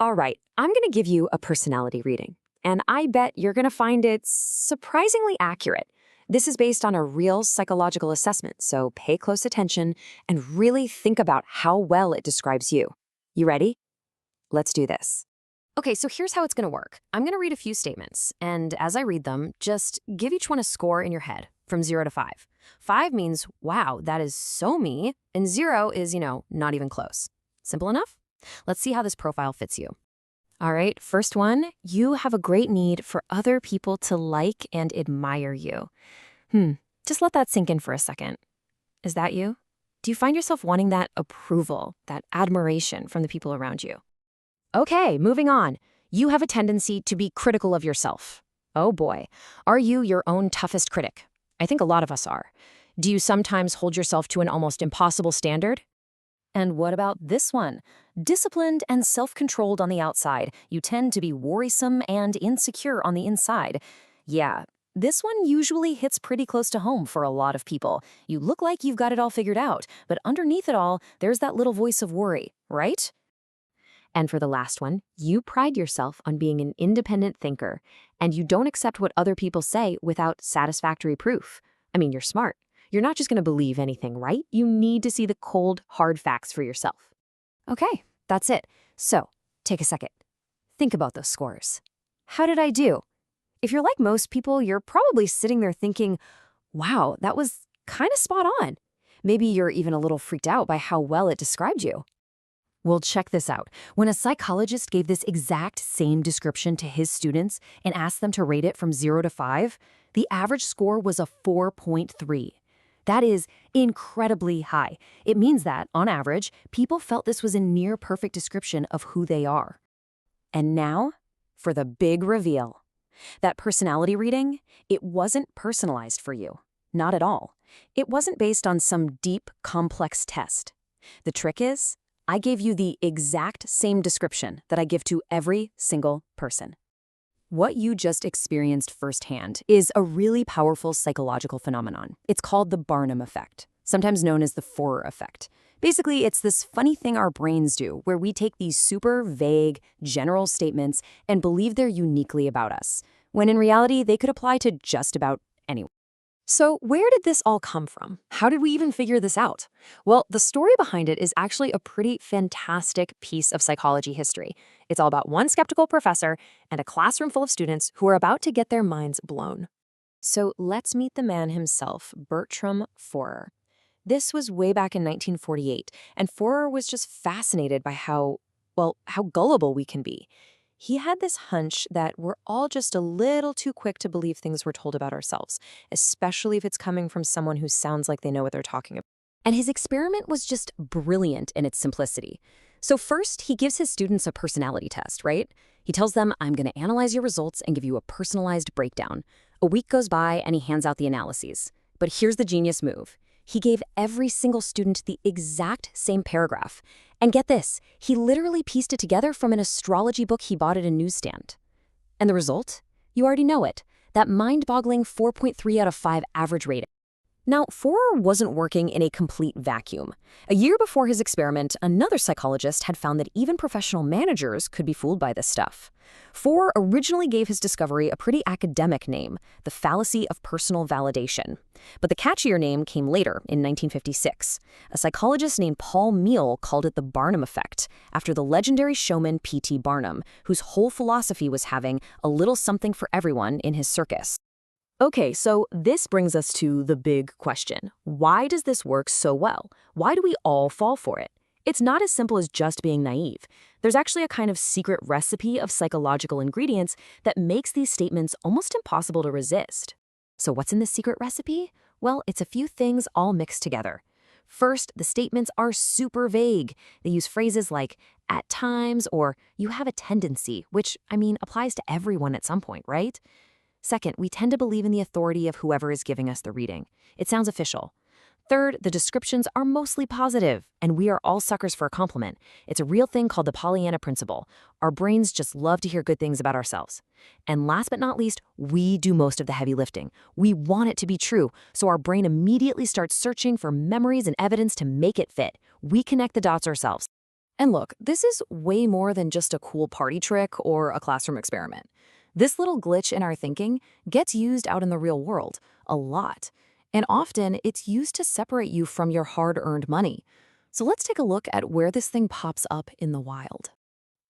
All right, I'm going to give you a personality reading, and I bet you're going to find it surprisingly accurate. This is based on a real psychological assessment, so pay close attention and really think about how well it describes you. You ready? Let's do this. Okay, so here's how it's going to work. I'm going to read a few statements, and as I read them, just give each one a score in your head from 0 to 5. 5 means, wow, that is so me, and 0 is, not even close. Simple enough? Let's see how this profile fits you. All right, first one, you have a great need for other people to like and admire you. Just let that sink in for a second. Is that you? Do you find yourself wanting that approval, that admiration from the people around you? Okay, moving on. You have a tendency to be critical of yourself. Oh boy, are you your own toughest critic? I think a lot of us are. Do you sometimes hold yourself to an almost impossible standard? And what about this one? Disciplined and self-controlled on the outside, you tend to be worrisome and insecure on the inside. Yeah, this one usually hits pretty close to home for a lot of people. You look like you've got it all figured out, but underneath it all, there's that little voice of worry, right? And for the last one, you pride yourself on being an independent thinker, and you don't accept what other people say without satisfactory proof. I mean, you're smart. You're not just going to believe anything, right? You need to see the cold, hard facts for yourself. Okay, that's it. So, take a second. Think about those scores. How did I do? If you're like most people, you're probably sitting there thinking, wow, that was kind of spot on. Maybe you're even a little freaked out by how well it described you. Well, check this out. When a psychologist gave this exact same description to his students and asked them to rate it from 0 to 5, the average score was a 4.3. That is incredibly high. It means that, on average, people felt this was a near-perfect description of who they are. And now, for the big reveal. That personality reading, it wasn't personalized for you. Not at all. It wasn't based on some deep, complex test. The trick is, I gave you the exact same description that I give to every single person. What you just experienced firsthand is a really powerful psychological phenomenon. It's called the Barnum Effect, sometimes known as the Forer Effect. Basically, it's this funny thing our brains do where we take these super vague, general statements and believe they're uniquely about us, when in reality, they could apply to just about anyone. So where did this all come from? How did we even figure this out? Well, the story behind it is actually a pretty fantastic piece of psychology history. It's all about one skeptical professor and a classroom full of students who are about to get their minds blown. So let's meet the man himself, Bertram Forer. This was way back in 1948, and Forer was just fascinated by how gullible we can be. He had this hunch that we're all just a little too quick to believe things we're told about ourselves, especially if it's coming from someone who sounds like they know what they're talking about. And his experiment was just brilliant in its simplicity. So first, he gives his students a personality test, right? He tells them, I'm going to analyze your results and give you a personalized breakdown. A week goes by and he hands out the analyses. But here's the genius move. He gave every single student the exact same paragraph. And get this, he literally pieced it together from an astrology book he bought at a newsstand. And the result? You already know it. That mind-boggling 4.3 out of 5 average rating. Now, Forer wasn't working in a complete vacuum. A year before his experiment, another psychologist had found that even professional managers could be fooled by this stuff. Forer originally gave his discovery a pretty academic name, the fallacy of personal validation. But the catchier name came later, in 1956. A psychologist named Paul Meehl called it the Barnum Effect, after the legendary showman P.T. Barnum, whose whole philosophy was having a little something for everyone in his circus. Okay, so this brings us to the big question. Why does this work so well? Why do we all fall for it? It's not as simple as just being naive. There's actually a kind of secret recipe of psychological ingredients that makes these statements almost impossible to resist. So what's in this secret recipe? Well, it's a few things all mixed together. First, the statements are super vague. They use phrases like, at times, or you have a tendency, which, applies to everyone at some point, right? Second, we tend to believe in the authority of whoever is giving us the reading. It sounds official. Third, the descriptions are mostly positive, and we are all suckers for a compliment. It's a real thing called the Pollyanna principle. Our brains just love to hear good things about ourselves. And last but not least, we do most of the heavy lifting. We want it to be true, so our brain immediately starts searching for memories and evidence to make it fit. We connect the dots ourselves. And look, this is way more than just a cool party trick or a classroom experiment. This little glitch in our thinking gets used out in the real world a lot. And often it's used to separate you from your hard-earned money. So let's take a look at where this thing pops up in the wild.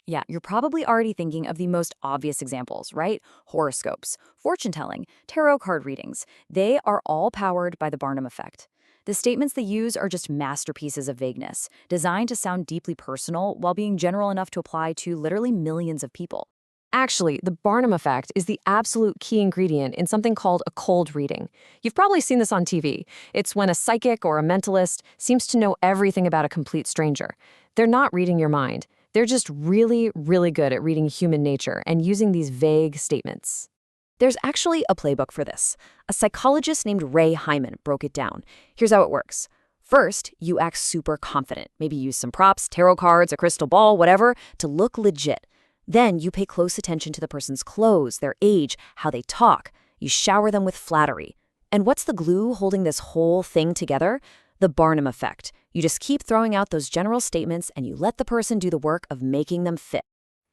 Yeah, you're probably already thinking of the most obvious examples, right? Horoscopes, fortune telling, tarot card readings. They are all powered by the Barnum Effect. The statements they use are just masterpieces of vagueness, designed to sound deeply personal while being general enough to apply to literally millions of people. Actually, the Barnum effect is the absolute key ingredient in something called a cold reading. You've probably seen this on TV. It's when a psychic or a mentalist seems to know everything about a complete stranger. They're not reading your mind. They're just really, really good at reading human nature and using these vague statements. There's actually a playbook for this. A psychologist named Ray Hyman broke it down. Here's how it works. First, you act super confident. Maybe use some props, tarot cards, a crystal ball, whatever, to look legit. Then you pay close attention to the person's clothes, their age, how they talk. You shower them with flattery. And what's the glue holding this whole thing together? The Barnum effect. You just keep throwing out those general statements and you let the person do the work of making them fit.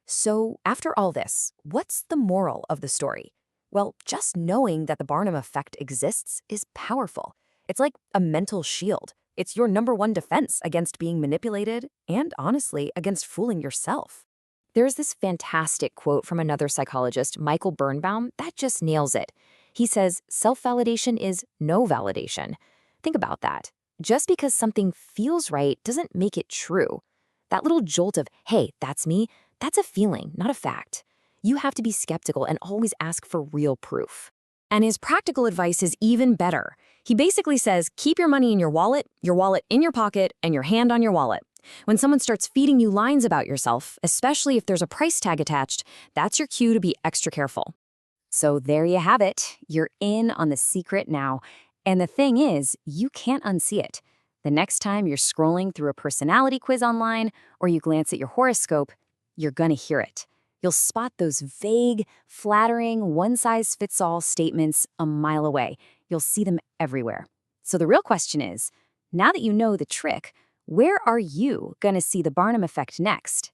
So, after all this, what's the moral of the story? Well, just knowing that the Barnum effect exists is powerful. It's like a mental shield. It's your number one defense against being manipulated and, honestly, against fooling yourself. There's this fantastic quote from another psychologist, Michael Birnbaum, that just nails it. He says, self-validation is no validation. Think about that. Just because something feels right doesn't make it true. That little jolt of, hey, that's me, that's a feeling, not a fact. You have to be skeptical and always ask for real proof. And his practical advice is even better. He basically says, keep your money in your wallet in your pocket, and your hand on your wallet. When someone starts feeding you lines about yourself, especially if there's a price tag attached, that's your cue to be extra careful. So there you have it. You're in on the secret now. And the thing is, you can't unsee it. The next time you're scrolling through a personality quiz online or you glance at your horoscope, you're gonna hear it. You'll spot those vague, flattering, one-size-fits-all statements a mile away. You'll see them everywhere. So the real question is, now that you know the trick, where are you going to see the Barnum effect next?